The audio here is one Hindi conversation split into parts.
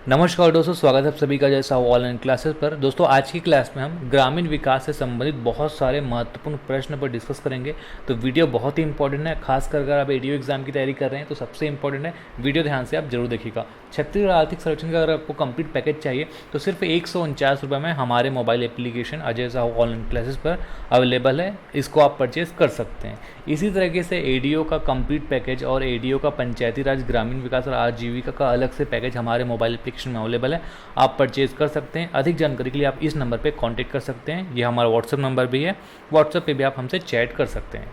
नमस्कार दोस्तों, स्वागत है आप सभी का जैसा ऑनलाइन क्लासेस पर। दोस्तों आज की क्लास में हम ग्रामीण विकास से संबंधित बहुत सारे महत्वपूर्ण प्रश्न पर डिस्कस करेंगे। तो वीडियो बहुत ही इंपॉर्टेंट है, खासकर अगर आप एडीओ एग्जाम की तैयारी कर रहे हैं तो सबसे इंपॉर्टेंट है, वीडियो ध्यान से आप जरूर देखिएगा। छत्तीसगढ़ आर्थिक सर्वेक्षण का अगर आपको कंप्लीट पैकेज चाहिए तो सिर्फ 149 रुपये में हमारे mobile application Ajay Sahu online classes पर अवेलेबल है, इसको आप परचेज कर सकते हैं। इसी तरीके से एडीओ का कंप्लीट पैकेज और एडीओ का पंचायती राज ग्रामीण विकास और आजीविका का अलग से पैकेज हमारे मोबाइल एप्लीकेशन में अवेलेबल है, आप परचेज कर सकते हैं। अधिक जानकारी के लिए आप इस नंबर पे कांटेक्ट कर सकते हैं, ये हमारा व्हाट्सएप नंबर भी है, व्हाट्सएप पे भी आप हमसे चैट कर सकते हैं।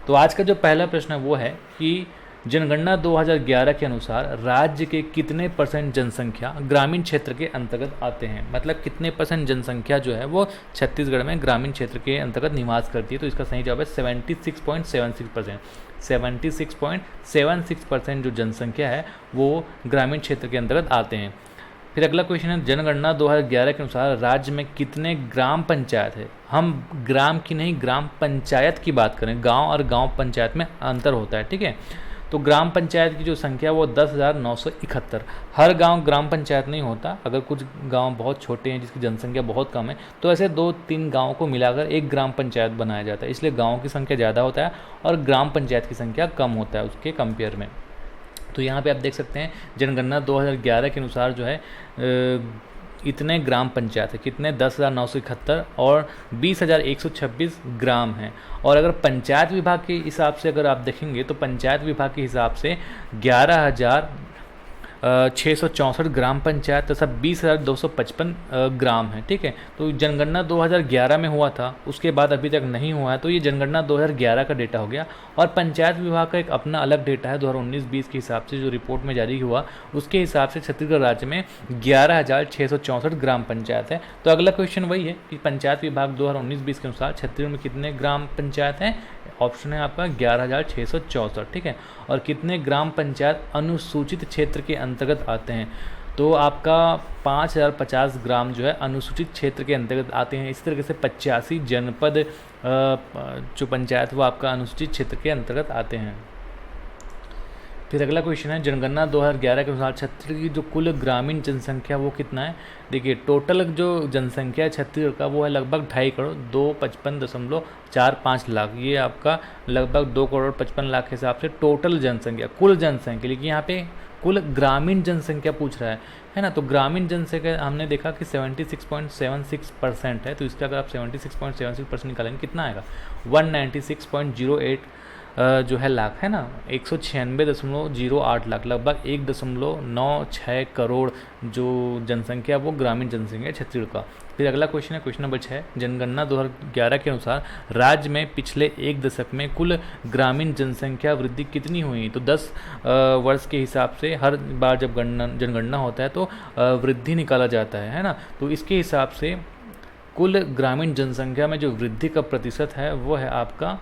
तो आज का जो पहला प्रश्न है वो है कि जनगणना 2011 के अनुसार राज्य के कितने % जनसंख्या ग्रामीण क्षेत्र के अंतर्गत आते हैं, मतलब कितने % जनसंख्या जो है वो छत्तीसगढ़ में ग्रामीण क्षेत्र के अंतर्गत निवास करती है। तो इसका सही जवाब है 76.76%। 76.76% जो जनसंख्या है वो ग्रामीण क्षेत्र के अंतर्गत आते हैं। फिर अगला क्वेश्चन है, जनगणना 2011 के अनुसार राज्य में कितने ग्राम पंचायत है। हम ग्राम की नहीं, ग्राम पंचायत की बात करें, गांव और गांव पंचायत में अंतर होता है, ठीक है। तो ग्राम पंचायत की जो संख्या वो 10,971। हर गांव ग्राम पंचायत नहीं होता, अगर कुछ गांव बहुत छोटे हैं जिसकी जनसंख्या बहुत कम है तो ऐसे 2-3 गाँव को मिलाकर एक ग्राम पंचायत बनाया जाता है, इसलिए गाँव की संख्या ज़्यादा होता है और ग्राम पंचायत की संख्या कम होता है उसके कंपेयर में। तो यहाँ पे आप देख सकते हैं जनगणना 2011 के अनुसार जो है इतने ग्राम पंचायत है, कितने 10,971 और 20,126 ग्राम हैं। और अगर पंचायत विभाग के हिसाब से अगर आप देखेंगे तो पंचायत विभाग के हिसाब से 11,664 ग्राम पंचायत तथा 20,255 ग्राम है, ठीक है। तो जनगणना 2011 में हुआ था, उसके बाद अभी तक नहीं हुआ है, तो ये जनगणना 2011 का डेटा हो गया। और पंचायत विभाग का एक अपना अलग डेटा है 2019-20 के हिसाब से, जो रिपोर्ट में जारी हुआ उसके हिसाब से छत्तीसगढ़ राज्य में 11,664 ग्राम पंचायत है। तो अगला क्वेश्चन वही है कि पंचायत विभाग 2019-20 के अनुसार छत्तीसगढ़ में कितने ग्राम पंचायत हैं। ऑप्शन है आपका 11,664, ठीक है। और कितने ग्राम पंचायत अनुसूचित क्षेत्र के अंतर्गत आते हैं, तो आपका 5,050 ग्राम जो है अनुसूचित क्षेत्र के अंतर्गत आते हैं। इस तरीके से 85 जनपद जो पंचायत वो आपका अनुसूचित क्षेत्र के अंतर्गत आते हैं। फिर अगला क्वेश्चन है, जनगणना 2011 के अनुसार छत्तीसगढ़ की जो कुल ग्रामीण जनसंख्या वो कितना है। देखिए टोटल जो जनसंख्या है छत्तीसगढ़ का वो है लगभग 2.5 करोड़ 255.45 लाख। ये आपका लगभग 2 करोड़ 55 लाख के हिसाब से टोटल जनसंख्या, कुल जनसंख्या। लेकिन यहाँ पे कुल ग्रामीण जनसंख्या पूछ रहा है ना। तो ग्रामीण जनसंख्या हमने देखा कि 76.76% है, तो इसका अगर आप 76.76% निकालेंगे कितना आएगा 196.08 जो है लाख है ना, 196.08 लाख, लगभग 1.96 करोड़ जो जनसंख्या वो ग्रामीण जनसंख्या छत्तीसगढ़ का। फिर अगला क्वेश्चन है, क्वेश्चन नंबर 6, जनगणना 2011 के अनुसार राज्य में पिछले 1 दशक में कुल ग्रामीण जनसंख्या वृद्धि कितनी हुई। तो 10 वर्ष के हिसाब से हर बार जब जनगणना होता है तो वृद्धि निकाला जाता है ना। तो इसके हिसाब से कुल ग्रामीण जनसंख्या में जो वृद्धि का प्रतिशत है वो है आपका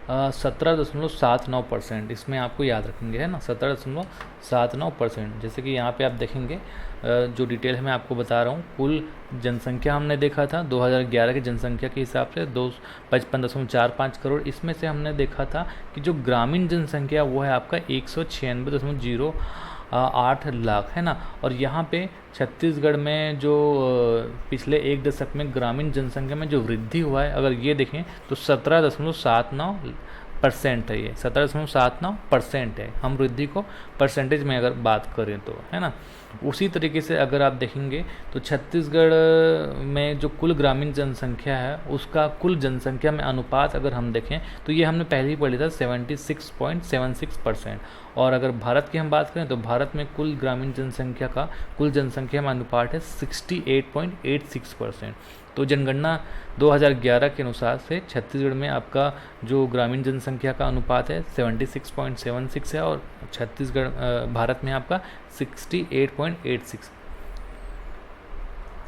17.79%। इसमें आपको याद रखेंगे है ना, 17.79%। जैसे कि यहाँ पे आप देखेंगे जो डिटेल है मैं आपको बता रहा हूँ। कुल जनसंख्या हमने देखा था 2011 की जनसंख्या के हिसाब से 255.45 करोड़। इसमें से हमने देखा था कि जो ग्रामीण जनसंख्या वो है आपका 196.08 लाख है ना। और यहाँ पे छत्तीसगढ़ में जो पिछले 1 दशक में ग्रामीण जनसंख्या में जो वृद्धि हुआ है अगर ये देखें तो 17.79% है, ये 17.79% है। हम वृद्धि को परसेंटेज में अगर बात करें तो है ना। उसी तरीके से अगर आप देखेंगे तो छत्तीसगढ़ में जो कुल ग्रामीण जनसंख्या है उसका कुल जनसंख्या में अनुपात अगर हम देखें तो ये हमने पहले ही पढ़ी था 76.76%। और अगर भारत की हम बात करें तो भारत में कुल ग्रामीण जनसंख्या का कुल जनसंख्या में अनुपात है 68.86%। तो जनगणना 2011 के अनुसार से छत्तीसगढ़ में आपका जो ग्रामीण जनसंख्या का अनुपात है 76.76 है और छत्तीसगढ़ भारत में आपका 68.86।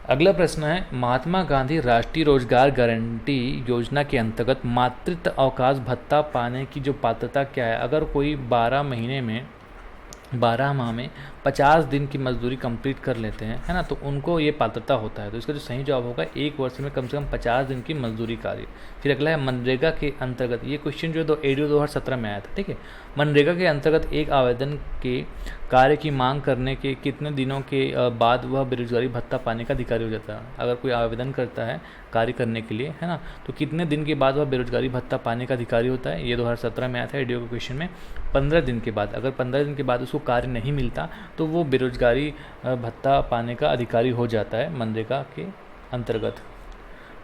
अगला प्रश्न है, महात्मा गांधी राष्ट्रीय रोजगार गारंटी योजना के अंतर्गत मातृत्व अवकाश भत्ता पाने की जो पात्रता क्या है। अगर कोई 12 माह में 50 दिन की मजदूरी कंप्लीट कर लेते हैं है ना, तो उनको ये पात्रता होता है। तो इसका जो सही जवाब होगा 1 वर्ष में कम से कम 50 दिन की मजदूरी कार्य। फिर अगला है मनरेगा के अंतर्गत, ये क्वेश्चन जो है एडीओ 2017 में आया था, ठीक है। मनरेगा के अंतर्गत एक आवेदन के कार्य की मांग करने के कितने दिनों के बाद वह बेरोजगारी भत्ता पाने का अधिकारी हो जाता है। अगर कोई आवेदन करता है कार्य करने के लिए, है ना, तो कितने दिन के बाद वह बेरोजगारी भत्ता पाने का अधिकारी होता है। ये 2017 में आया था ईडीओ के क्वेश्चन में। 15 दिन के बाद, अगर 15 दिन के बाद उसको कार्य नहीं मिलता तो वो बेरोजगारी भत्ता पाने का अधिकारी हो जाता है मनरेगा के अंतर्गत।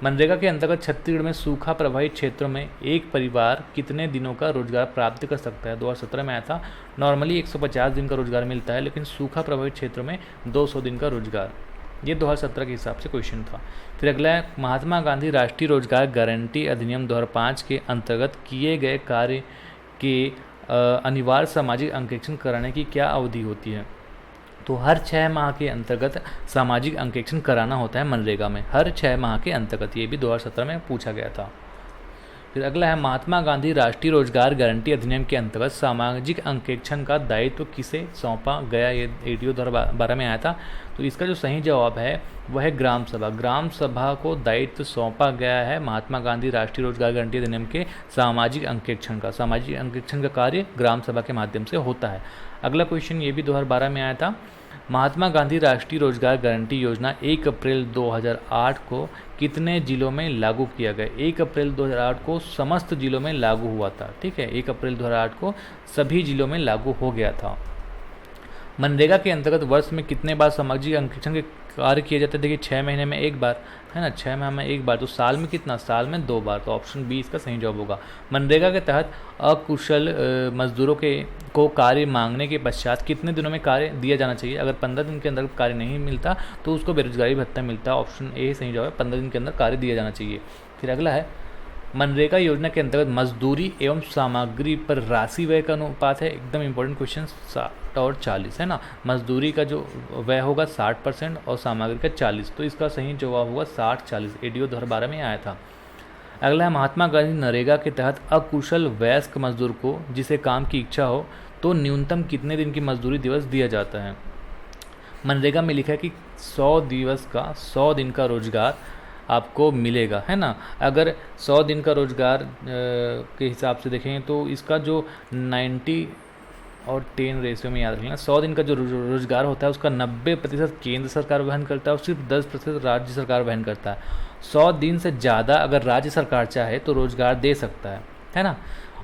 मनरेगा के अंतर्गत छत्तीसगढ़ में सूखा प्रभावित क्षेत्रों में एक परिवार कितने दिनों का रोजगार प्राप्त कर सकता है। 2017 में आया था। नॉर्मली 150 दिन का रोजगार मिलता है, लेकिन सूखा प्रभावित क्षेत्रों में 200 दिन का रोजगार। ये 2017 के हिसाब से क्वेश्चन था। फिर अगला है, महात्मा गांधी राष्ट्रीय रोजगार गारंटी अधिनियम 2005 के अंतर्गत किए गए कार्य के अनिवार्य सामाजिक अंकेक्षण कराने की क्या अवधि होती है। तो हर 6 माह के अंतर्गत सामाजिक अंकेक्षण कराना होता है मनरेगा में, हर 6 माह के अंतर्गत। ये भी 2017 में पूछा गया था। फिर अगला है, महात्मा गांधी राष्ट्रीय रोजगार गारंटी अधिनियम के अंतर्गत सामाजिक अंकेक्षण का दायित्व किसे सौंपा गया। ये ईडीओ 2012 में आया था। तो इसका जो सही जवाब है वह है ग्राम सभा। ग्राम सभा को दायित्व सौंपा गया है महात्मा गांधी राष्ट्रीय रोजगार गारंटी अधिनियम के सामाजिक अंकेक्षण का। सामाजिक अंकेक्षण का कार्य ग्राम सभा के माध्यम से होता है। अगला क्वेश्चन ये भी 2012 में आया था। महात्मा गांधी राष्ट्रीय रोजगार गारंटी योजना 1 अप्रैल 2008 को कितने जिलों में लागू किया गया। 1 अप्रैल 2008 को समस्त जिलों में लागू हुआ था। ठीक है, 1 अप्रैल 2008 को सभी जिलों में लागू हो गया था। मनरेगा के अंतर्गत वर्ष में कितने बार सामाजिक अंकेक्षण के कार्य किए जाते हैं। देखिए 6 महीने में एक बार, है ना, 6 माह में एक बार। तो साल में कितना, साल में 2 बार। तो ऑप्शन बी इसका सही जवाब होगा। मनरेगा के तहत अकुशल मजदूरों को कार्य मांगने के पश्चात कितने दिनों में कार्य दिया जाना चाहिए। अगर 15 दिन के अंदर कार्य नहीं मिलता तो उसको बेरोजगारी भत्ता मिलता है। ऑप्शन ए सही जवाब है, 15 दिन के अंदर कार्य दिया जाना चाहिए। फिर अगला है, मनरेगा योजना के अंतर्गत मजदूरी एवं सामग्री पर राशि व्यय का अनुपात है। एकदम इंपॉर्टेंट क्वेश्चन, 60 और 40, है ना। मजदूरी का जो व्यय होगा 60% और सामग्री का 40। तो इसका सही जवाब होगा 60-40। ईडीओ 2012 में आया था। अगला है, महात्मा गांधी नरेगा के तहत अकुशल वयस्क मजदूर को जिसे काम की इच्छा हो तो न्यूनतम कितने दिन की मजदूरी दिवस दिया जाता है। मनरेगा में लिखा है कि 100 दिवस का 100 दिन का रोजगार आपको मिलेगा, है ना। अगर 100 दिन का रोजगार के हिसाब से देखें तो इसका जो 90 और 10 रेशियो में याद रखना, 100 दिन का जो रोजगार होता है उसका 90% केंद्र सरकार वहन करता है और सिर्फ 10% राज्य सरकार वहन करता है। 100 दिन से ज़्यादा अगर राज्य सरकार चाहे तो रोजगार दे सकता है ना।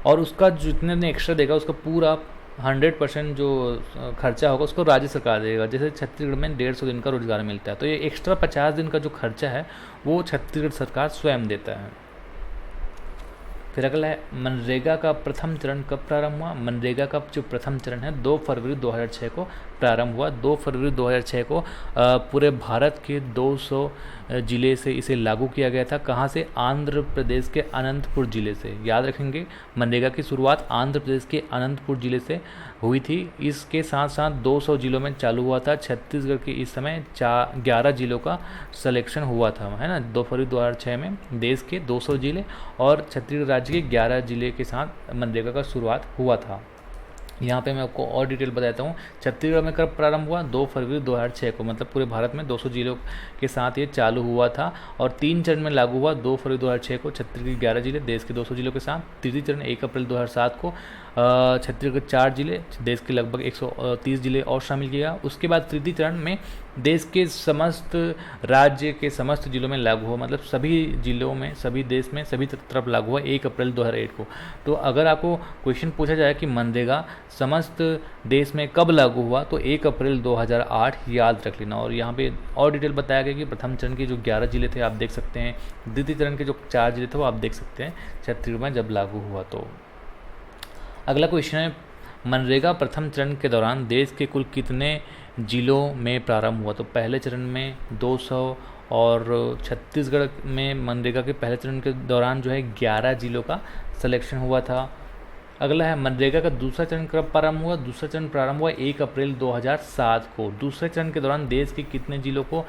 और उसका जितने दिन एक्स्ट्रा देगा उसका पूरा 100% जो खर्चा होगा उसको राज्य सरकार देगा। जैसे छत्तीसगढ़ में 150 दिन का रोजगार मिलता है, तो ये एक्स्ट्रा 50 दिन का जो खर्चा है वो छत्तीसगढ़ सरकार स्वयं देता है। फिर अगला है, मनरेगा का प्रथम चरण कब प्रारंभ हुआ। मनरेगा का जो प्रथम चरण है 2 फरवरी 2006 को प्रारंभ हुआ। 2 फरवरी 2006 को पूरे भारत के 200 ज़िले से इसे लागू किया गया था। कहाँ से, आंध्र प्रदेश के अनंतपुर ज़िले से। याद रखेंगे, मनरेगा की शुरुआत आंध्र प्रदेश के अनंतपुर ज़िले से हुई थी। इसके साथ साथ 200 ज़िलों में चालू हुआ था। छत्तीसगढ़ के इस समय 11 ज़िलों का सिलेक्शन हुआ था, है ना। 2 फरवरी 2006 में देश के 200 ज़िले और छत्तीसगढ़ राज्य के 11 ज़िले के साथ मनरेगा का शुरुआत हुआ था। यहाँ पे मैं आपको और डिटेल बताता हूँ। छत्तीसगढ़ में कब प्रारंभ हुआ, 2 फरवरी 2006 को, मतलब पूरे भारत में 200 जिलों के साथ ये चालू हुआ था और 3 चरण में लागू हुआ। 2 फरवरी 2006 को छत्तीसगढ़ के 11 जिले देश के 200 जिलों के साथ। तृतीय चरण 1 अप्रैल 2007 को छत्तीसगढ़ के 4 जिले देश के लगभग 130 जिले और शामिल किया। उसके बाद तृतीय चरण में देश के समस्त राज्य के समस्त जिलों में लागू हुआ, मतलब सभी जिलों में, सभी देश में, सभी तरफ लागू हुआ 1 अप्रैल 2008 को। तो अगर आपको क्वेश्चन पूछा जाए कि मनरेगा समस्त देश में कब लागू हुआ तो 1 अप्रैल 2008 याद रख लेना। और यहाँ पे और डिटेल बताया गया कि प्रथम चरण के जो 11 जिले थे आप देख सकते हैं, द्वितीय चरण के जो 4 जिले थे वो आप देख सकते हैं छत्तीसगढ़ में जब लागू हुआ। तो अगला क्वेश्चन है, मनरेगा प्रथम चरण के दौरान देश के कुल कितने जिलों में प्रारंभ हुआ। तो पहले चरण में 200 और छत्तीसगढ़ में मनरेगा के पहले चरण के दौरान जो है 11 जिलों का सिलेक्शन हुआ था। अगला है, मनरेगा का दूसरा चरण कब प्रारंभ हुआ। दूसरा चरण प्रारंभ हुआ 1 अप्रैल 2007 को। दूसरे चरण के दौरान देश के कितने जिलों को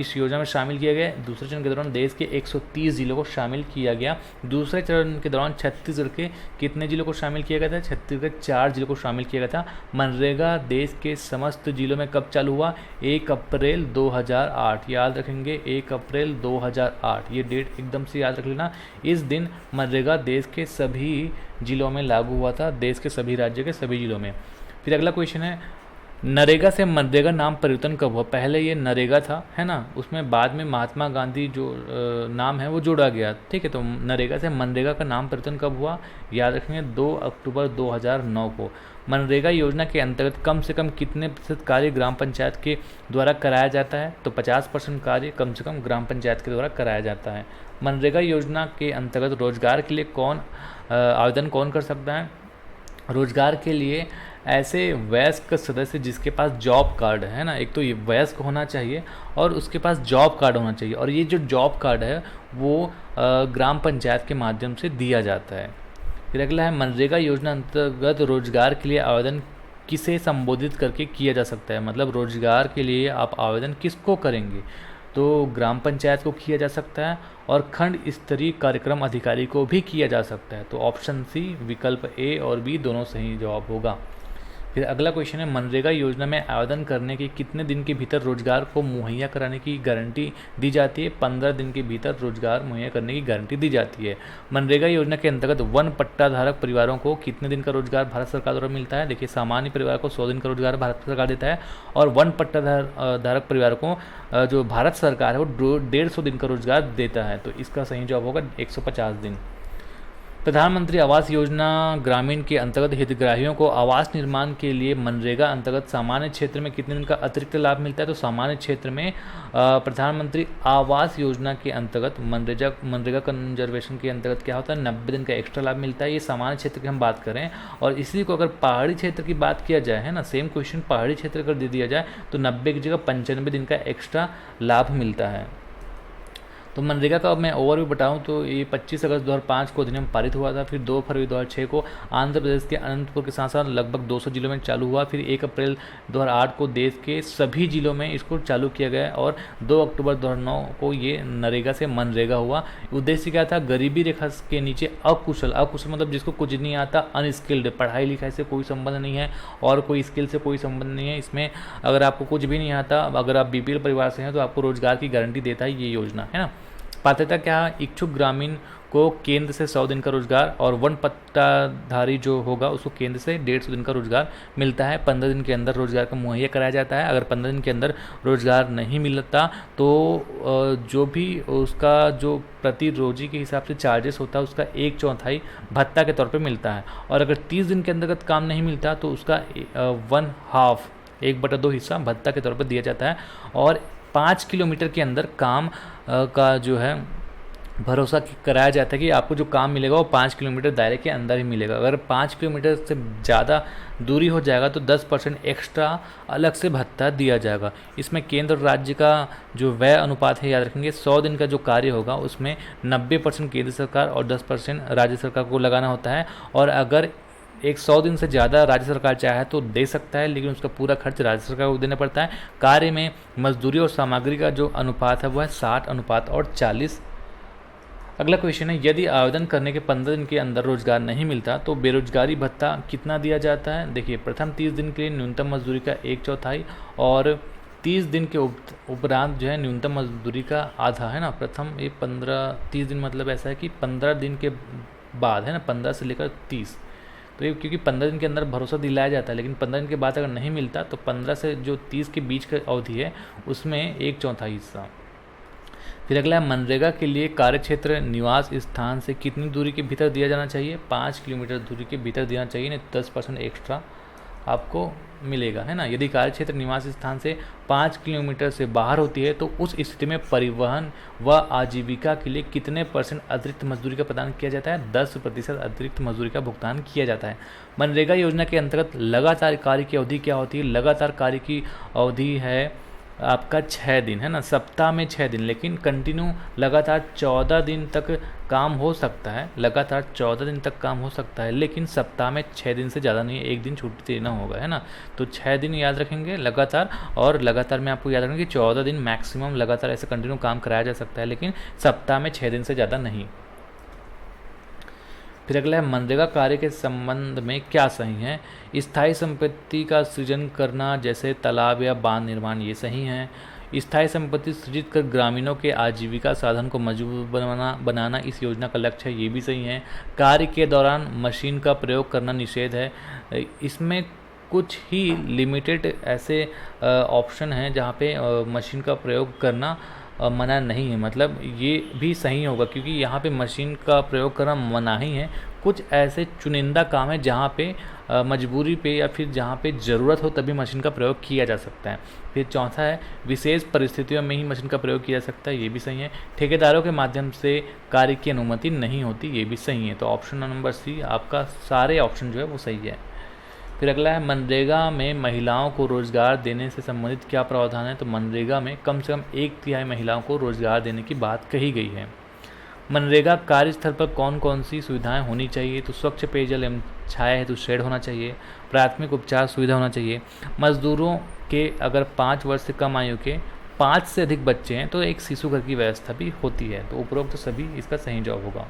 इस योजना में शामिल किया गया। दूसरे चरण के दौरान देश के 130 जिलों को शामिल किया गया। दूसरे चरण के दौरान छत्तीसगढ़ के कितने जिलों को शामिल किया गया था। छत्तीसगढ़ के 4 जिलों को शामिल किया गया था। मनरेगा देश के समस्त जिलों में कब चालू हुआ, 1 अप्रैल 2008। याद रखेंगे 1 अप्रैल 2008, ये डेट एकदम से याद रख लेना। इस दिन मनरेगा देश के सभी जिलों में लागू हुआ था, देश के सभी राज्य के सभी जिलों में। फिर अगला क्वेश्चन है, नरेगा से मनरेगा नाम परिवर्तन कब हुआ? पहले ये नरेगा था, है ना, उसमें बाद में महात्मा गांधी जो नाम है वो जोड़ा गया, ठीक है। तो नरेगा से मनरेगा का नाम परिवर्तन कब हुआ? याद रखेंगे 2 अक्टूबर 2009 को। मनरेगा योजना के अंतर्गत कम से कम कितने प्रतिशत कार्य ग्राम पंचायत के द्वारा कराया जाता है? तो 50% कार्य कम से कम ग्राम पंचायत के द्वारा कराया जाता है। मनरेगा योजना के अंतर्गत रोजगार के लिए आवेदन कौन कर सकता है? रोजगार के लिए ऐसे वयस्क सदस्य जिसके पास जॉब कार्ड है ना, एक तो ये वयस्क होना चाहिए और उसके पास जॉब कार्ड होना चाहिए, और ये जो जॉब कार्ड है वो ग्राम पंचायत के माध्यम से दिया जाता है। फिर अगला है, मनरेगा योजना अंतर्गत रोजगार के लिए आवेदन किसे संबोधित करके किया जा सकता है? मतलब रोजगार के लिए आप आवेदन किसको करेंगे? तो ग्राम पंचायत को किया जा सकता है और खंड स्तरीय कार्यक्रम अधिकारी को भी किया जा सकता है। तो ऑप्शन सी, विकल्प ए और बी दोनों सही जवाब होगा। फिर अगला क्वेश्चन है, मनरेगा योजना में आवेदन करने के कितने दिन के भीतर रोजगार को मुहैया कराने की गारंटी दी जाती है? 15 दिन के भीतर रोजगार मुहैया करने की गारंटी दी जाती है। मनरेगा योजना के अंतर्गत वन पट्टाधारक परिवारों को कितने दिन का रोजगार भारत सरकार द्वारा मिलता है? देखिए, सामान्य परिवार को 100 दिन का रोजगार भारत सरकार देता है, और वन पट्टाधारक परिवार को जो भारत सरकार है वो 150 दिन का रोजगार देता है। तो इसका सही जवाब होगा 150 दिन। प्रधानमंत्री आवास योजना ग्रामीण के अंतर्गत हितग्राहियों को आवास निर्माण के लिए मनरेगा अंतर्गत सामान्य क्षेत्र में कितने दिन का अतिरिक्त लाभ मिलता है? तो सामान्य क्षेत्र में प्रधानमंत्री आवास योजना के अंतर्गत मनरेगा कंजर्वेशन के अंतर्गत क्या होता है? 90 दिन का एक्स्ट्रा लाभ मिलता है। ये सामान्य क्षेत्र की हम बात करें, और इसी को अगर पहाड़ी क्षेत्र की बात किया जाए, है ना, सेम क्वेश्चन पहाड़ी क्षेत्र अगर दे दिया जाए तो 90 की जगह 95 दिन का एक्स्ट्रा लाभ मिलता है। तो मनरेगा का मैं ओवरव्यू बताऊं तो ये 25 अगस्त 2005 को अधिनियम पारित हुआ था। फिर 2 फरवरी 2006 को आंध्र प्रदेश के अनंतपुर के साथ साथ लगभग 200 जिलों में चालू हुआ। फिर 1 अप्रैल 2008 को देश के सभी जिलों में इसको चालू किया गया, और 2 अक्टूबर 2009 को ये नरेगा से मनरेगा हुआ। उद्देश्य क्या था? गरीबी रेखा के नीचे अकुशल मतलब जिसको कुछ नहीं आता, अनस्किल्ड, पढ़ाई लिखाई से कोई संबंध नहीं है और कोई स्किल से कोई संबंध नहीं है, इसमें अगर आपको कुछ भी नहीं आता, अगर आप बीपीएल परिवार से हैं तो आपको रोजगार की गारंटी देता है ये योजना, है ना। पात्रता क्या है? इच्छुक ग्रामीण को केंद्र से 100 दिन का रोजगार, और वन पट्टाधारी जो होगा उसको केंद्र से 150 दिन का रोजगार मिलता है। 15 दिन के अंदर रोजगार का मुहैया कराया जाता है। अगर 15 दिन के अंदर रोजगार नहीं मिलता तो जो भी उसका जो प्रति रोजी के हिसाब से चार्जेस होता है उसका 1/4 भत्ता के तौर पे मिलता है। और अगर 30 दिन के अंतर्गत काम नहीं मिलता तो उसका 1/2 हिस्सा भत्ता के तौर पर दिया जाता है। और 5 किलोमीटर के अंदर काम का जो है भरोसा कराया जाता है कि आपको जो काम मिलेगा वो 5 किलोमीटर दायरे के अंदर ही मिलेगा। अगर 5 किलोमीटर से ज़्यादा दूरी हो जाएगा तो 10% एक्स्ट्रा अलग से भत्ता दिया जाएगा। इसमें केंद्र और राज्य का जो व्यय अनुपात है याद रखेंगे। 100 दिन का जो कार्य होगा उसमें 90% केंद्र सरकार और 10% राज्य सरकार को लगाना होता है। और अगर 100 दिन से ज़्यादा राज्य सरकार चाहे तो दे सकता है, लेकिन उसका पूरा खर्च राज्य सरकार को देना पड़ता है। कार्य में मजदूरी और सामग्री का जो अनुपात है वो है 60:40। अगला क्वेश्चन है, यदि आवेदन करने के 15 दिन के अंदर रोजगार नहीं मिलता तो बेरोजगारी भत्ता कितना दिया जाता है? देखिए, प्रथम 30 दिन के लिए न्यूनतम मजदूरी का 1/4 और 30 दिन के उपरांत जो है न्यूनतम मजदूरी का आधा, है ना। प्रथम ये 30 दिन मतलब ऐसा है कि 15 दिन के बाद, है ना, 15 से लेकर 30, तो ये क्योंकि 15 दिन के अंदर भरोसा दिलाया जाता है, लेकिन 15 दिन के बाद अगर नहीं मिलता तो 15 से जो 30 के बीच का अवधि है उसमें 1/4 हिस्सा। फिर अगला है, मनरेगा के लिए कार्यक्षेत्र निवास स्थान से कितनी दूरी के भीतर दिया जाना चाहिए? 5 किलोमीटर दूरी के भीतर देना चाहिए, नहीं 10% एक्स्ट्रा आपको मिलेगा, है ना। यदि कार्यक्षेत्र निवास स्थान से 5 किलोमीटर से बाहर होती है तो उस स्थिति में परिवहन व आजीविका के लिए कितने % अतिरिक्त मजदूरी का प्रदान किया जाता है? 10% अतिरिक्त मजदूरी का भुगतान किया जाता है। मनरेगा योजना के अंतर्गत लगातार कार्य की अवधि क्या होती है? लगातार कार्य की अवधि है आपका 6 दिन, है ना, सप्ताह में 6 दिन, लेकिन कंटिन्यू लगातार 14 दिन तक काम हो सकता है। लगातार 14 दिन तक काम हो सकता है, लेकिन सप्ताह में 6 दिन से ज़्यादा नहीं, 1 दिन छुट्टी देना होगा, है ना। तो 6 दिन याद रखेंगे लगातार, और लगातार में आपको याद रखेंगे कि 14 दिन मैक्सिमम लगातार ऐसे कंटिन्यू काम कराया जा सकता है, लेकिन सप्ताह में 6 दिन से ज़्यादा नहीं। फिर अगला है, मनरेगा कार्य के संबंध में क्या सही है? स्थायी संपत्ति का सृजन करना जैसे तालाब या बांध निर्माण, ये सही है। स्थायी संपत्ति सृजित कर ग्रामीणों के आजीविका साधन को मजबूत बनाना इस योजना का लक्ष्य है, ये भी सही है। कार्य के दौरान मशीन का प्रयोग करना निषेध है। इसमें कुछ ही लिमिटेड ऐसे ऑप्शन हैं जहाँ पे मशीन का प्रयोग करना मना नहीं है, मतलब ये भी सही होगा क्योंकि यहाँ पे मशीन का प्रयोग करना मना ही है। कुछ ऐसे चुनिंदा काम है जहाँ पे मजबूरी पे या फिर जहाँ पे ज़रूरत हो तभी मशीन का प्रयोग किया जा सकता है। फिर चौथा है विशेष परिस्थितियों में ही मशीन का प्रयोग किया जा सकता है, ये भी सही है। ठेकेदारों के माध्यम से कार्य की अनुमति नहीं होती, ये भी सही है। तो ऑप्शन नंबर सी आपका सारे ऑप्शन जो है वो सही है। फिर अगला है मनरेगा में महिलाओं को रोजगार देने से संबंधित क्या प्रावधान है। तो मनरेगा में कम से कम 1/3 महिलाओं को रोजगार देने की बात कही गई है। मनरेगा कार्यस्थल पर कौन कौन सी सुविधाएं होनी चाहिए। तो स्वच्छ पेयजल एवं छाया हेतु शेड होना चाहिए, प्राथमिक उपचार सुविधा होना चाहिए, मजदूरों के अगर 5 वर्ष से कम आयु के 5 से अधिक बच्चे हैं तो एक शिशु घर की व्यवस्था भी होती है। तो उपरोक्त तो सभी इसका सही जवाब होगा।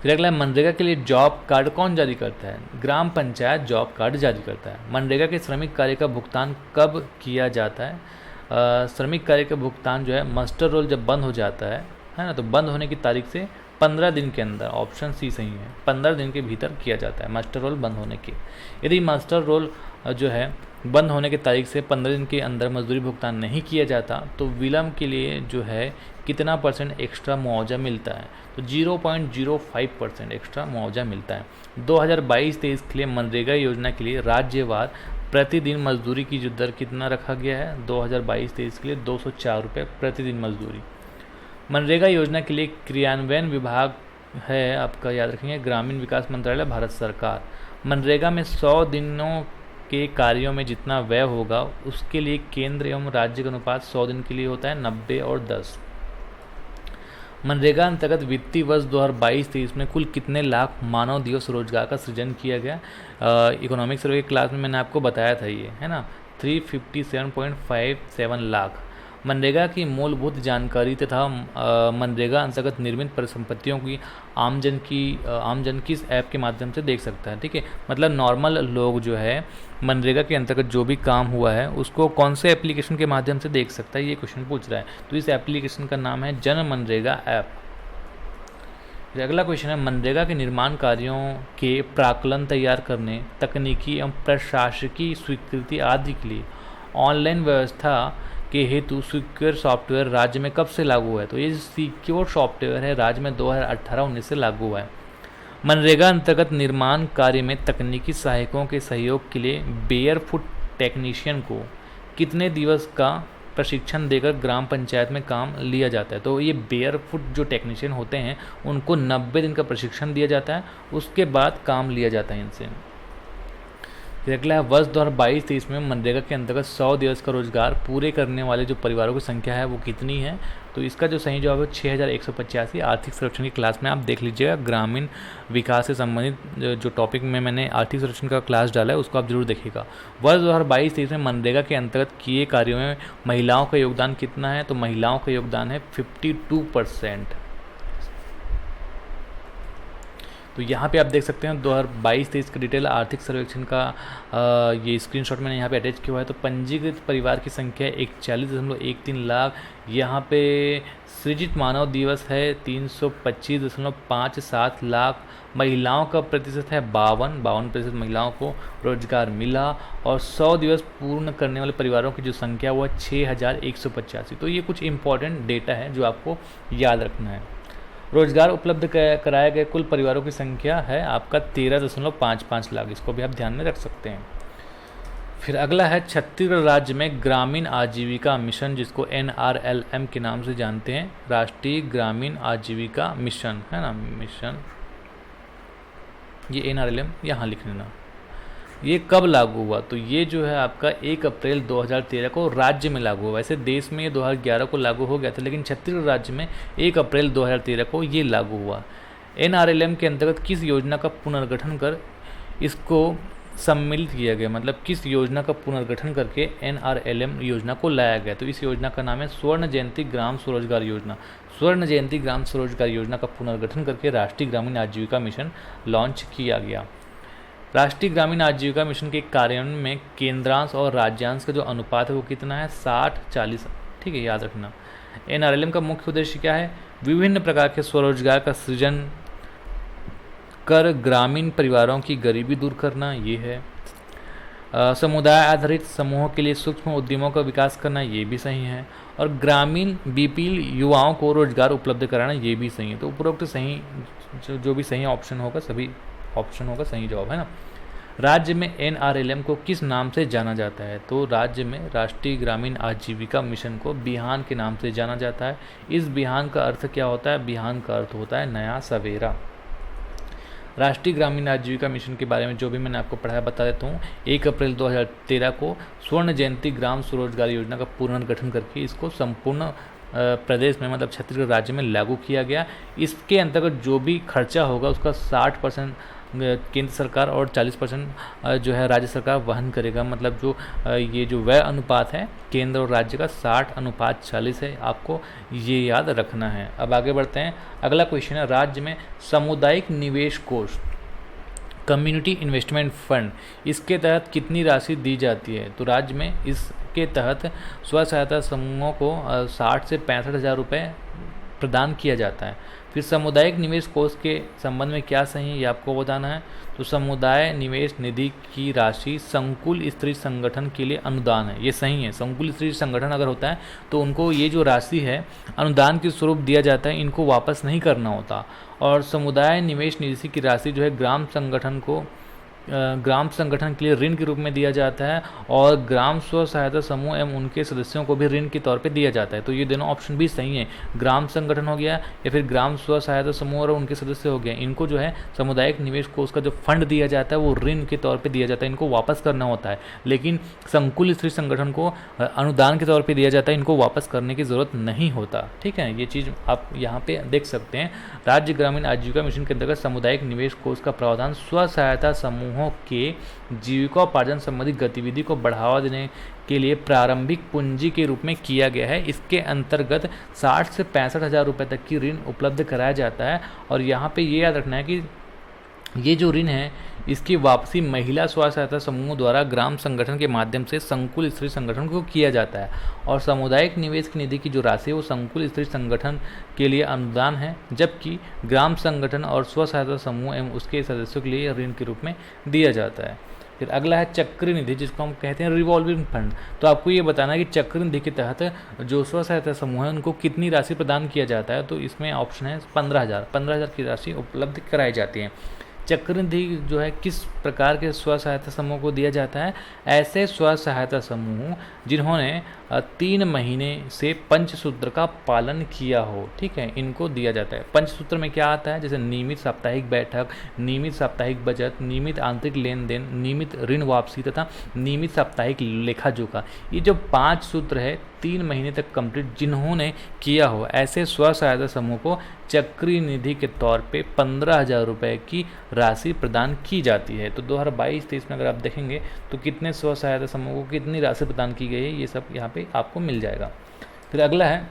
फिर अगला मनरेगा के लिए जॉब कार्ड कौन जारी करता है। ग्राम पंचायत जॉब कार्ड जारी करता है। मनरेगा के श्रमिक कार्य का भुगतान कब किया जाता है। श्रमिक कार्य का भुगतान जो है मास्टर रोल जब बंद हो जाता है ना, तो बंद होने की तारीख से 15 दिन के अंदर, ऑप्शन सी सही है, 15 दिन के भीतर किया जाता है मास्टर रोल बंद होने के। यदि मास्टर रोल जो है बंद होने की तारीख से 15 दिन के अंदर मजदूरी भुगतान नहीं किया जाता तो विलम्ब के लिए जो है कितना % एक्स्ट्रा मुआवजा मिलता है। तो 0.05% एक्स्ट्रा मुआवजा मिलता है। 2022-23 के लिए मनरेगा योजना के लिए राज्यवार प्रतिदिन मजदूरी की जो दर कितना रखा गया है 2022-23 के लिए 204 रुपये प्रतिदिन मजदूरी। मनरेगा योजना के लिए क्रियान्वयन विभाग है आपका, याद रखेंगे, ग्रामीण विकास मंत्रालय, भारत सरकार। मनरेगा में 100 दिनों के कार्यों में जितना व्यय होगा उसके लिए केंद्र एवं राज्य का अनुपात 100 दिन के लिए होता है 90 और 10। मनरेगा अंतर्गत वित्तीय वर्ष 2022-23 में कुल कितने लाख मानव दिवस रोजगार का सृजन किया गया। इकोनॉमिक सर्वे क्लास में मैंने आपको बताया था ये, है ना, 357.57 लाख। मनरेगा की मूलभूत जानकारी तथा मनरेगा अंतर्गत निर्मित परिसंपत्तियों की आमजन किस ऐप के माध्यम से देख सकता है। ठीक है, मतलब नॉर्मल लोग जो है मनरेगा के अंतर्गत जो भी काम हुआ है उसको कौन से एप्लीकेशन के माध्यम से देख सकता है, ये क्वेश्चन पूछ रहा है। तो इस एप्लीकेशन का नाम है जन मनरेगा ऐप। अगला क्वेश्चन है मनरेगा के निर्माण कार्यों के प्राक्कलन तैयार करने, तकनीकी एवं प्रशासकीय स्वीकृति आदि के लिए ऑनलाइन व्यवस्था के हेतु सिक्योर सॉफ्टवेयर राज्य में कब से लागू हुआ है। तो ये सिक्योर सॉफ्टवेयर है राज्य में 2018-19 से लागू हुआ है। मनरेगा अंतर्गत निर्माण कार्य में तकनीकी सहायकों के सहयोग के लिए बेयरफुट टेक्नीशियन को कितने दिवस का प्रशिक्षण देकर ग्राम पंचायत में काम लिया जाता है। तो ये बेयरफुट जो टेक्नीशियन होते हैं उनको 90 दिन का प्रशिक्षण दिया जाता है, उसके बाद काम लिया जाता है इनसे। अगला है वर्ष 2022-23 में मनरेगा के अंतर्गत 100 दिवस का रोजगार पूरे करने वाले जो परिवारों की संख्या है वो कितनी है। तो इसका जो सही जवाब है 6185। आर्थिक सर्वेक्षण की क्लास में आप देख लीजिएगा, ग्रामीण विकास से संबंधित जो टॉपिक में मैंने आर्थिक सर्वेक्षण का क्लास डाला है उसको आप जरूर देखिएगा। वर्ष 2022-23 में मनरेगा के अंतर्गत किए कार्यों में महिलाओं का योगदान कितना है। तो महिलाओं का योगदान है 52%। तो यहाँ पे आप देख सकते हैं 2022-23 का डिटेल आर्थिक सर्वेक्षण का ये स्क्रीनशॉट मैंने यहाँ पे अटैच किया हुआ है। तो पंजीकृत परिवार की संख्या 41.13 लाख। यहाँ पे सृजित मानव दिवस है 325.57 लाख। महिलाओं का प्रतिशत है 52% महिलाओं को रोजगार मिला। और 100 दिवस पूर्ण करने वाले परिवारों की जो संख्या वो है 6185। तो ये कुछ इंपॉर्टेंट डेटा है जो आपको याद रखना है। रोजगार उपलब्ध कराए गए कुल परिवारों की संख्या है आपका 13.55 लाख। इसको भी आप ध्यान में रख सकते हैं। फिर अगला है छत्तीसगढ़ राज्य में ग्रामीण आजीविका मिशन, जिसको NRLM के नाम से जानते हैं, राष्ट्रीय ग्रामीण आजीविका मिशन, है ना, मिशन। ये NRLM यहाँ लिख लेना। ये कब लागू हुआ। तो ये जो है आपका 1 अप्रैल 2013 को राज्य में लागू हुआ। वैसे देश में ये 2011 को लागू हो गया था, लेकिन छत्तीसगढ़ राज्य में 1 अप्रैल 2013 को ये लागू हुआ। NRLM के अंतर्गत किस योजना का पुनर्गठन कर इसको सम्मिलित किया गया, मतलब किस योजना का पुनर्गठन करके NRLM योजना को लाया गया। तो इस योजना का नाम है स्वर्ण जयंती ग्राम स्वरोजगार योजना। स्वर्ण जयंती ग्राम स्वरोजगार योजना का पुनर्गठन करके राष्ट्रीय ग्रामीण आजीविका मिशन लॉन्च किया गया। राष्ट्रीय ग्रामीण आजीविका मिशन के कार्यान्वयन में केंद्रांश और राज्यांश का जो अनुपात है वो कितना है, 60-40। ठीक है, याद रखना। NRLM का मुख्य उद्देश्य क्या है, विभिन्न प्रकार के स्वरोजगार का सृजन कर ग्रामीण परिवारों की गरीबी दूर करना, ये है। समुदाय आधारित समूहों के लिए सूक्ष्म उद्यमों का विकास करना, ये भी सही है। और ग्रामीण बीपीएल युवाओं को रोजगार उपलब्ध कराना, ये भी सही है। तो उपरोक्त सही जो भी सही ऑप्शन होगा, सभी ऑप्शन होगा सही जवाब, है ना। राज्य में NRLM को किस नाम से जाना जाता है, तो राज्य में राष्ट्रीय ग्रामीण आजीविका मिशन को बिहान के नाम से जाना जाता है। इस बिहान का अर्थ क्या होता है, बिहान का अर्थ होता है नया सवेरा। राष्ट्रीय ग्रामीण आजीविका मिशन के बारे में जो भी मैंने आपको पढ़ाया बता देता हूँ। 1 अप्रैल 2013 को स्वर्ण जयंती ग्राम स्वरोजगार योजना का पुनर्गठन करके इसको संपूर्ण प्रदेश में, मतलब छत्तीसगढ़ राज्य में लागू किया गया। इसके अंतर्गत जो भी खर्चा होगा उसका 60% केंद्र सरकार और 40% जो है राज्य सरकार वहन करेगा। मतलब जो ये जो व्यय अनुपात है केंद्र और राज्य का 60:40 है, आपको ये याद रखना है। अब आगे बढ़ते हैं। अगला क्वेश्चन है, राज्य में सामुदायिक निवेश कोष कम्युनिटी इन्वेस्टमेंट फंड, इसके तहत कितनी राशि दी जाती है, तो राज्य में इसके तहत स्व सहायता समूहों को 60 से 65 हज़ार रुपये प्रदान किया जाता है। फिर सामुदायिक निवेश कोष के संबंध में क्या सही है, ये आपको बताना है। तो समुदाय निवेश निधि की राशि संकुल स्त्री संगठन के लिए अनुदान है, ये सही है। संकुल स्त्री संगठन अगर होता है तो उनको ये जो राशि है अनुदान के स्वरूप दिया जाता है, इनको वापस नहीं करना होता। और समुदाय निवेश निधि की राशि जो है ग्राम संगठन के लिए ऋण के रूप में दिया जाता है और ग्राम स्व सहायता समूह एवं उनके सदस्यों को भी ऋण के तौर पे दिया जाता है। तो ये दोनों ऑप्शन भी सही है, ग्राम संगठन हो गया या फिर ग्राम स्व सहायता समूह और उनके सदस्य हो गए। इनको जो है सामुदायिक निवेश कोष का जो फंड दिया जाता है वो ऋण के तौर पे दिया जाता है, इनको वापस करना होता है। लेकिन संकुल स्त्री संगठन को अनुदान के तौर पर दिया जाता है, इनको वापस करने की ज़रूरत नहीं होता। ठीक है, ये चीज़ आप यहाँ पे देख सकते हैं। राज्य ग्रामीण आजीविका मिशन के अंतर्गत सामुदायिक निवेश कोष का प्रावधान स्व सहायता समूह के जीविकोपार्जन संबंधी गतिविधि को बढ़ावा देने के लिए प्रारंभिक पूंजी के रूप में किया गया है। इसके अंतर्गत 60 से 65 हज़ार रुपये तक की ऋण उपलब्ध कराया जाता है। और यहाँ पे ये याद रखना है कि ये जो ऋण है इसकी वापसी महिला स्व सहायता समूह द्वारा ग्राम संगठन के माध्यम से संकुल स्त्री संगठन को किया जाता है। और सामुदायिक निवेश की निधि की जो राशि है वो संकुल स्त्री संगठन के लिए अनुदान है, जबकि ग्राम संगठन और स्व सहायता समूह एवं उसके सदस्यों के लिए ऋण के रूप में दिया जाता है। फिर अगला है चक्र निधि, जिसको हम कहते हैं रिवॉल्विंग फंड। तो आपको ये बताना है कि चक्र निधि के तहत जो स्व सहायता समूह है उनको कितनी राशि प्रदान किया जाता है, तो इसमें ऑप्शन है 15,000 की राशि उपलब्ध कराई जाती है। चक्र निधि जो है किस प्रकार के स्व सहायता समूह को दिया जाता है, ऐसे स्व सहायता समूह जिन्होंने 3 महीने से पंचसूत्र का पालन किया हो, ठीक है, इनको दिया जाता है। पंचसूत्र में क्या आता है, जैसे नियमित साप्ताहिक बैठक, नियमित साप्ताहिक बचत, नियमित आंतरिक लेन देन, नियमित ऋण वापसी तथा नियमित साप्ताहिक लेखा जोखा। ये जो 5 सूत्र है 3 महीने तक कंप्लीट जिन्होंने किया हो, ऐसे स्व सहायता समूह को चक्री निधि के तौर पे 15,000 रुपये की राशि प्रदान की जाती है। तो 2022-23 में अगर आप देखेंगे तो कितने स्व सहायता समूह को कितनी राशि प्रदान की गई है, ये सब यहाँ पे आपको मिल जाएगा। फिर अगला है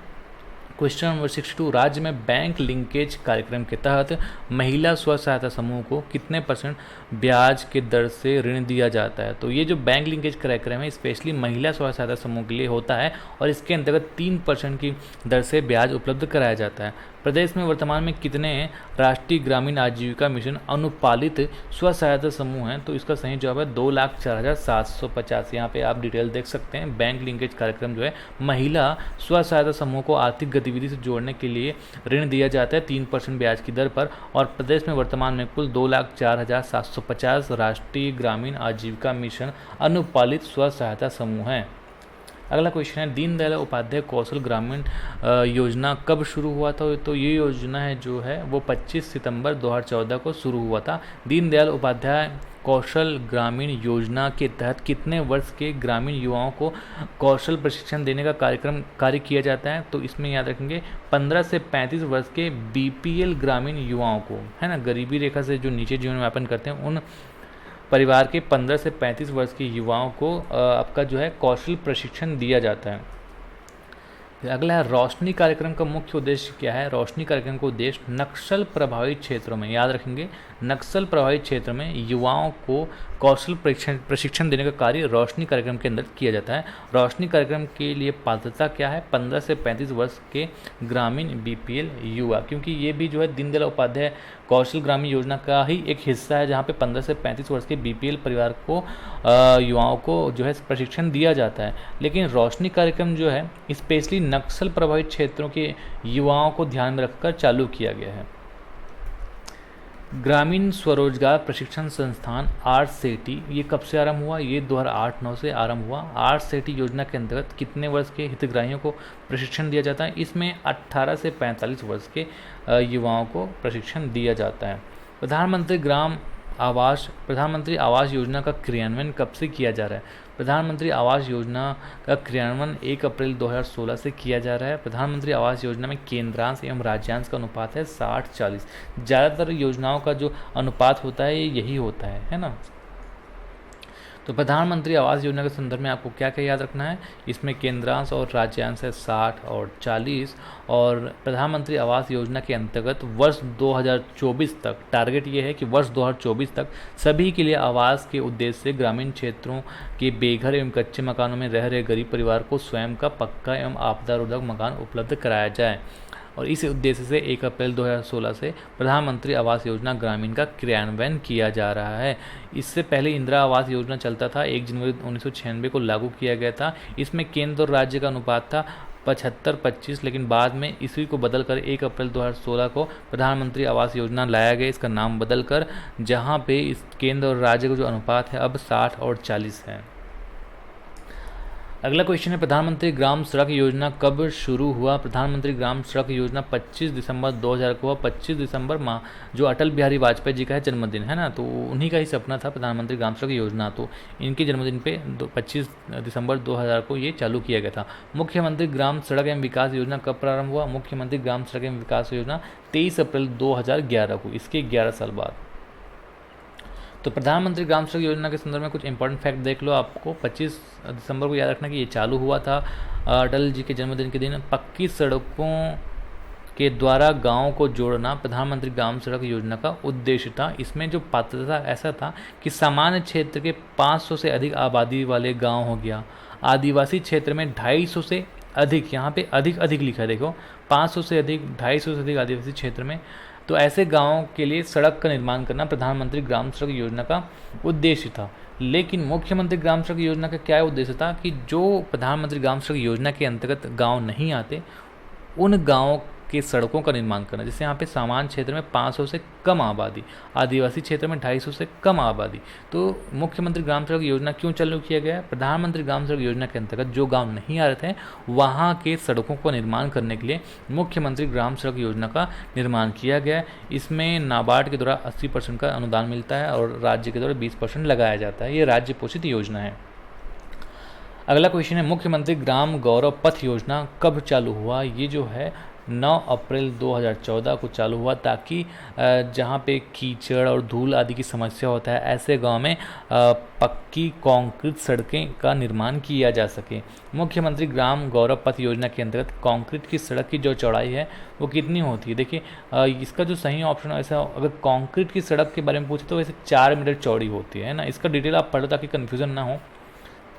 क्वेश्चन नंबर 62, राज्य में बैंक लिंकेज कार्यक्रम के तहत महिला स्व सहायता समूह को कितने % ब्याज के दर से ऋण दिया जाता है। तो ये जो बैंक लिंकेज कार्यक्रम है स्पेशली महिला स्व सहायता समूह के लिए होता है और इसके अंतर्गत 3% की दर से ब्याज उपलब्ध कराया जाता है। प्रदेश में वर्तमान में कितने राष्ट्रीय ग्रामीण आजीविका मिशन अनुपालित स्व सहायता समूह हैं, तो इसका सही जवाब है 2,04,750। यहाँ पे आप डिटेल देख सकते हैं। बैंक लिंकेज कार्यक्रम जो है महिला स्व सहायता समूह को आर्थिक गतिविधि से जोड़ने के लिए ऋण दिया जाता है 3% ब्याज की दर पर। और प्रदेश में वर्तमान में कुल 2,04,750 राष्ट्रीय ग्रामीण आजीविका मिशन अनुपालित स्व सहायता समूह हैं। अगला क्वेश्चन है, दीनदयाल उपाध्याय कौशल ग्रामीण योजना कब शुरू हुआ था, तो ये योजना है जो है वो 25 सितंबर 2014 को शुरू हुआ था। दीनदयाल उपाध्याय कौशल ग्रामीण योजना के तहत कितने वर्ष के ग्रामीण युवाओं को कौशल प्रशिक्षण देने का कार्य किया जाता है, तो इसमें याद रखेंगे 15 से 35 वर्ष के बीपीएल ग्रामीण युवाओं को, है ना, गरीबी रेखा से जो नीचे जीवन यापन करते हैं उन परिवार के 15 से 35 वर्ष के युवाओं को आपका जो है कौशल प्रशिक्षण दिया जाता है। फिर अगला है रोशनी कार्यक्रम का मुख्य उद्देश्य क्या है। रोशनी कार्यक्रम का उद्देश्य नक्सल प्रभावित क्षेत्रों में, याद रखेंगे, नक्सल प्रभावित क्षेत्र में युवाओं को कौशल प्रशिक्षण देने का कार्य रोशनी कार्यक्रम के अंदर किया जाता है। रोशनी कार्यक्रम के लिए पात्रता क्या है, 15 से 35 वर्ष के ग्रामीण बीपीएल युवा, क्योंकि ये भी जो है दीनदयाल उपाध्याय कौशल ग्रामीण योजना का ही एक हिस्सा है, जहाँ पे 15 से 35 वर्ष के बीपीएल परिवार को युवाओं को जो है प्रशिक्षण दिया जाता है। लेकिन रोशनी कार्यक्रम जो है स्पेशली नक्सल प्रभावित क्षेत्रों के युवाओं को ध्यान में रखकर चालू किया गया है। ग्रामीण स्वरोजगार प्रशिक्षण संस्थान आरसेटी, ये कब से आरंभ हुआ, ये 2008-9 से आरंभ हुआ। आरसेटी योजना के अंतर्गत कितने वर्ष के हितग्राहियों को प्रशिक्षण दिया जाता है, इसमें 18 से 45 वर्ष के युवाओं को प्रशिक्षण दिया जाता है। प्रधानमंत्री आवास योजना का क्रियान्वयन कब से किया जा रहा है। प्रधानमंत्री आवास योजना का क्रियान्वयन 1 अप्रैल 2016 से किया जा रहा है। प्रधानमंत्री आवास योजना में केंद्रांश एवं राज्यांश का अनुपात है 60-40। ज़्यादातर योजनाओं का जो अनुपात होता है ये यही होता है ना। तो प्रधानमंत्री आवास योजना के संदर्भ में आपको क्या क्या याद रखना है, इसमें केंद्रांश और राज्यांश है 60 और 40। और प्रधानमंत्री आवास योजना के अंतर्गत वर्ष 2024 तक टारगेट ये है कि वर्ष 2024 तक सभी के लिए आवास के उद्देश्य से ग्रामीण क्षेत्रों के बेघर एवं कच्चे मकानों में रह रहे गरीब परिवार को स्वयं का पक्का एवं आपदा रोधक मकान उपलब्ध कराया जाए। और इस उद्देश्य से 1 अप्रैल 2016 से प्रधानमंत्री आवास योजना ग्रामीण का क्रियान्वयन किया जा रहा है। इससे पहले इंदिरा आवास योजना चलता था, 1 जनवरी 1996 को लागू किया गया था। इसमें केंद्र और राज्य का अनुपात था 75-25, लेकिन बाद में इसी को बदलकर 1 अप्रैल 2016 को प्रधानमंत्री आवास योजना लाया गया, इसका नाम बदलकर, जहां पे इस केंद्र और राज्य का जो अनुपात है अब 60 और 40 है। अगला क्वेश्चन है प्रधानमंत्री ग्राम सड़क योजना कब शुरू हुआ। प्रधानमंत्री ग्राम सड़क योजना 25 दिसंबर 2000 को हुआ। 25 दिसंबर जो अटल बिहारी वाजपेयी जी का है जन्मदिन है ना, तो उन्हीं का ही सपना था प्रधानमंत्री ग्राम सड़क योजना, तो इनके जन्मदिन पे 25 दिसंबर 2000 को ये चालू किया गया था। मुख्यमंत्री ग्राम सड़क एवं विकास योजना कब प्रारंभ हुआ। मुख्यमंत्री ग्राम सड़क एवं विकास योजना 23 अप्रैल 2011 को, इसके 11 साल बाद। तो प्रधानमंत्री ग्राम सड़क योजना के संदर्भ में कुछ इंपॉर्टेंट फैक्ट देख लो। आपको 25 दिसंबर को याद रखना कि ये चालू हुआ था अटल जी के जन्मदिन के दिन। पक्की सड़कों के द्वारा गांवों को जोड़ना प्रधानमंत्री ग्राम सड़क योजना का उद्देश्य था। इसमें जो पात्रता ऐसा था कि सामान्य क्षेत्र के 500 से अधिक आबादी वाले गाँव हो गया, आदिवासी क्षेत्र में 250 से अधिक, यहाँ पे अधिक लिखा है देखो, 500 से अधिक, 250 से अधिक आदिवासी क्षेत्र में, तो ऐसे गांवों के लिए सड़क का निर्माण करना प्रधानमंत्री ग्राम सड़क योजना का उद्देश्य था। लेकिन मुख्यमंत्री ग्राम सड़क योजना का क्या उद्देश्य था कि जो प्रधानमंत्री ग्राम सड़क योजना के अंतर्गत गांव नहीं आते उन गांवों के सड़कों का निर्माण करना। जैसे यहाँ पे सामान्य क्षेत्र में 500 से कम आबादी, आदिवासी क्षेत्र में 250 से कम आबादी। तो मुख्यमंत्री ग्राम सड़क योजना क्यों चालू किया गया। प्रधानमंत्री ग्राम सड़क योजना के अंतर्गत जो गांव नहीं आ रहे थे वहाँ के सड़कों को निर्माण करने के लिए मुख्यमंत्री ग्राम सड़क योजना का निर्माण किया गया। इसमें नाबार्ड के द्वारा 80% का अनुदान मिलता है और राज्य के द्वारा 20% लगाया जाता है। ये राज्य पोषित योजना है। अगला क्वेश्चन है मुख्यमंत्री ग्राम गौरव पथ योजना कब चालू हुआ। ये जो है 9 अप्रैल 2014 को चालू हुआ, ताकि जहाँ पे कीचड़ और धूल आदि की समस्या होता है ऐसे गांव में पक्की कंक्रीट सड़कें का निर्माण किया जा सके। मुख्यमंत्री ग्राम गौरव पथ योजना के अंतर्गत कंक्रीट की सड़क की जो चौड़ाई है वो कितनी होती है। देखिए इसका जो सही ऑप्शन है, ऐसा अगर कंक्रीट की सड़क के बारे में पूछे तो वैसे 4 मीटर चौड़ी होती है ना। इसका डिटेल आप पढ़ो ताकि कन्फ्यूज़न ना हो।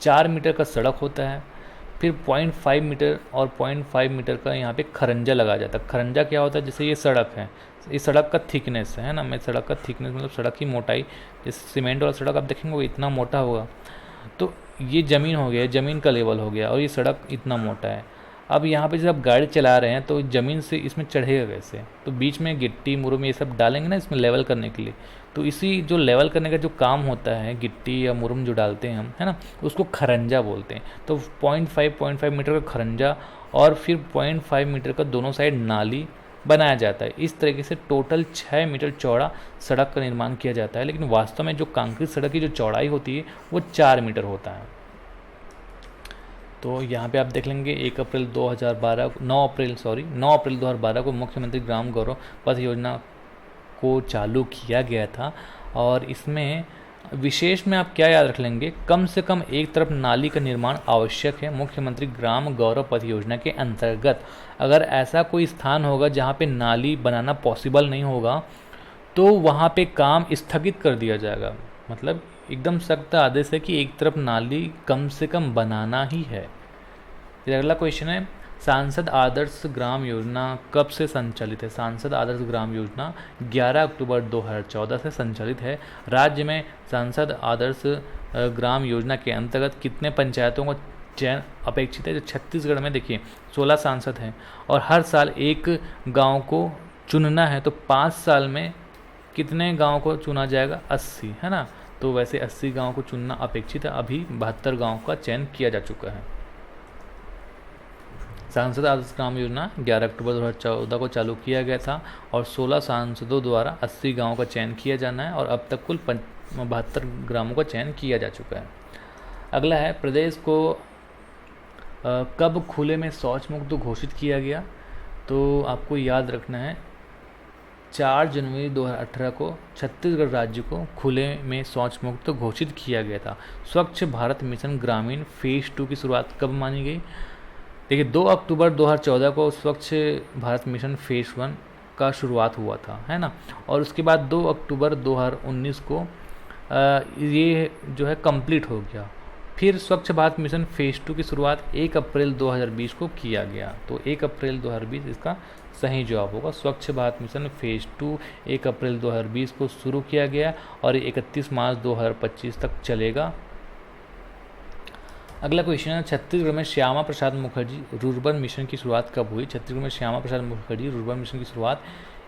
4 मीटर का सड़क होता है, फिर 0.5 मीटर और 0.5 मीटर का यहाँ पे खरंजा लगाया जाता है। खरंजा क्या होता है, जैसे ये सड़क है, इस सड़क का थिकनेस है ना, मैं सड़क का थिकनेस मतलब सड़क की मोटाई, जैसे सीमेंट वाला सड़क आप देखेंगे वो इतना मोटा होगा, तो ये ज़मीन हो गया, ज़मीन का लेवल हो गया, और ये सड़क इतना मोटा है। अब यहाँ पे जब आप गाड़ी चला रहे हैं तो ज़मीन से इसमें चढ़ेगा कैसे, तो बीच में गिट्टी मुरुम ये सब डालेंगे ना इसमें लेवल करने के लिए। तो इसी जो लेवल करने का जो काम होता है, गिट्टी या मुरुम जो डालते हैं हम, है ना, उसको खरंजा बोलते हैं। तो 0.5 मीटर का खरंजा और फिर 0.5 मीटर का दोनों साइड नाली बनाया जाता है। इस तरीके से टोटल 6 मीटर चौड़ा सड़क का निर्माण किया जाता है। लेकिन वास्तव में जो कंक्रीट सड़क की जो चौड़ाई होती है वो 4 मीटर होता है। तो यहाँ पे आप देख लेंगे 9 अप्रैल 2012 को मुख्यमंत्री ग्राम गौरव पथ योजना को चालू किया गया था। और इसमें विशेष में आप क्या याद रख लेंगे, कम से कम एक तरफ नाली का निर्माण आवश्यक है। मुख्यमंत्री ग्राम गौरव पथ योजना के अंतर्गत अगर ऐसा कोई स्थान होगा जहाँ पे नाली बनाना पॉसिबल नहीं होगा तो वहाँ पे काम स्थगित कर दिया जाएगा। मतलब एकदम सख्त आदेश है कि एक तरफ नाली कम से कम बनाना ही है। फिर अगला क्वेश्चन है, सांसद आदर्श ग्राम योजना कब से संचालित है? सांसद आदर्श ग्राम योजना 11 अक्टूबर 2014 से संचालित है। राज्य में सांसद आदर्श ग्राम योजना के अंतर्गत कितने पंचायतों का चयन अपेक्षित है? जो छत्तीसगढ़ में देखिए 16 सांसद हैं और हर साल एक गांव को चुनना है, तो 5 साल में कितने गांव को चुना जाएगा? 80, है ना। तो वैसे 80 गांव को चुनना अपेक्षित है। अभी 72 गांव का चयन किया जा चुका है। सांसद आदर्श ग्राम योजना 11 अक्टूबर 2014 को चालू किया गया था और 16 सांसदों द्वारा 80 गांवों का चयन किया जाना है और अब तक कुल 72 ग्रामों का चयन किया जा चुका है। अगला है, प्रदेश को कब खुले में शौच मुक्त घोषित किया गया? तो आपको याद रखना है 4 जनवरी 2018 को छत्तीसगढ़ राज्य को खुले में शौच मुक्त घोषित किया गया था। स्वच्छ भारत मिशन ग्रामीण फेज़ 2 की शुरुआत कब मानी गई? देखिए 2 अक्टूबर 2014 को स्वच्छ भारत मिशन फेज़ 1 का शुरुआत हुआ था, है ना। और उसके बाद 2 अक्टूबर 2019 को ये जो है कंप्लीट हो गया। फिर स्वच्छ भारत मिशन फेज़ 2 की शुरुआत 1 अप्रैल 2020 को किया गया। तो 1 अप्रैल 2020 इसका सही जवाब होगा। स्वच्छ भारत मिशन फेज़ 2 1 अप्रैल 2020 को शुरू किया गया और 31 मार्च 2025 तक चलेगा। अगला क्वेश्चन है, छत्तीसगढ़ में श्यामा प्रसाद मुखर्जी रूर्बन मिशन की शुरुआत कब हुई? छत्तीसगढ़ में श्यामा प्रसाद मुखर्जी रूर्बन मिशन की शुरुआत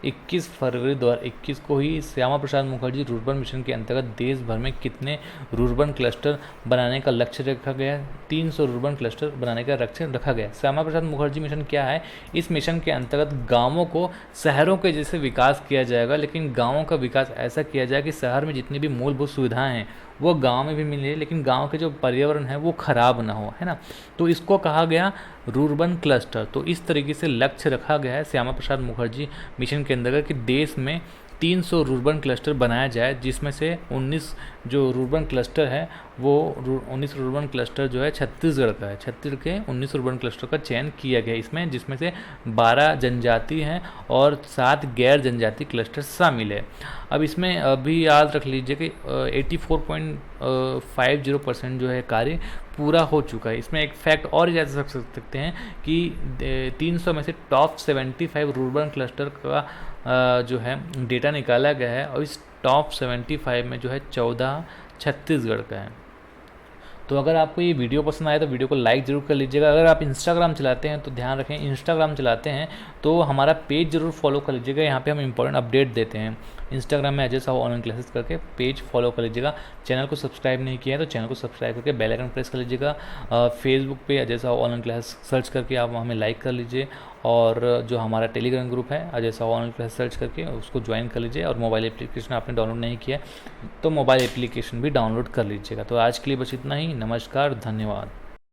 21 फरवरी 2021 को ही। श्यामा प्रसाद मुखर्जी रूर्बन मिशन के अंतर्गत देश भर में कितने रूर्बन क्लस्टर बनाने का लक्ष्य रखा गया? 300 रूर्बन क्लस्टर बनाने का लक्ष्य रखा गया। श्यामा प्रसाद मुखर्जी मिशन क्या है? इस मिशन के अंतर्गत गांवों को शहरों के जैसे विकास किया जाएगा, लेकिन गांवों का विकास ऐसा किया जाए कि शहर में जितनी भी मूलभूत सुविधाएं हैं वो गांव में भी मिले, लेकिन गांव के जो पर्यावरण है वो खराब ना हो, है ना। तो इसको कहा गया रूर्बन क्लस्टर। तो इस तरीके से लक्ष्य रखा गया है श्यामा प्रसाद मुखर्जी मिशन के अंतर्गत कि देश में 300 रूर्बन क्लस्टर बनाया जाए, जिसमें से 19 जो रूर्बन क्लस्टर है वो 19 रूर्बन क्लस्टर जो है छत्तीसगढ़ का है। छत्तीसगढ़ के 19 रूर्बन क्लस्टर का चयन किया गया इसमें, जिसमें से 12 जनजाति हैं और 7 गैर जनजाति क्लस्टर शामिल है। अब इसमें अभी याद रख लीजिए कि 84.50% जो है कार्य पूरा हो चुका है। इसमें एक फैक्ट और याद रख सकते हैं कि 300 में से टॉप 75 रूर्बन क्लस्टर का जो है डेटा निकाला गया है और इस टॉप 75 में जो है 14 छत्तीसगढ़ का है। तो अगर आपको ये वीडियो पसंद आए तो वीडियो को लाइक ज़रूर कर लीजिएगा। अगर आप इंस्टाग्राम चलाते हैं तो ध्यान रखें, इंस्टाग्राम चलाते हैं तो हमारा पेज ज़रूर फॉलो कर लीजिएगा। यहाँ पे हम इंपॉर्टेंट अपडेट देते हैं। इंस्टाग्राम में अजय साहू ऑनलाइन क्लासेस करके पेज फॉलो कर लीजिएगा। चैनल को सब्सक्राइब नहीं किया है तो चैनल को सब्सक्राइब करके बेल आइकन प्रेस कर लीजिएगा। फेसबुक पे Ajay Sahu online class search करके आप हमें लाइक कर लीजिए और जो हमारा टेलीग्राम ग्रुप है Ajay Sahu online class search करके उसको ज्वाइन कर लीजिए। और मोबाइल एप्लीकेशन आपने डाउनलोड नहीं किया तो मोबाइल एप्लीकेशन भी डाउनलोड कर लीजिएगा। तो आज के लिए बस इतना ही। नमस्कार, धन्यवाद।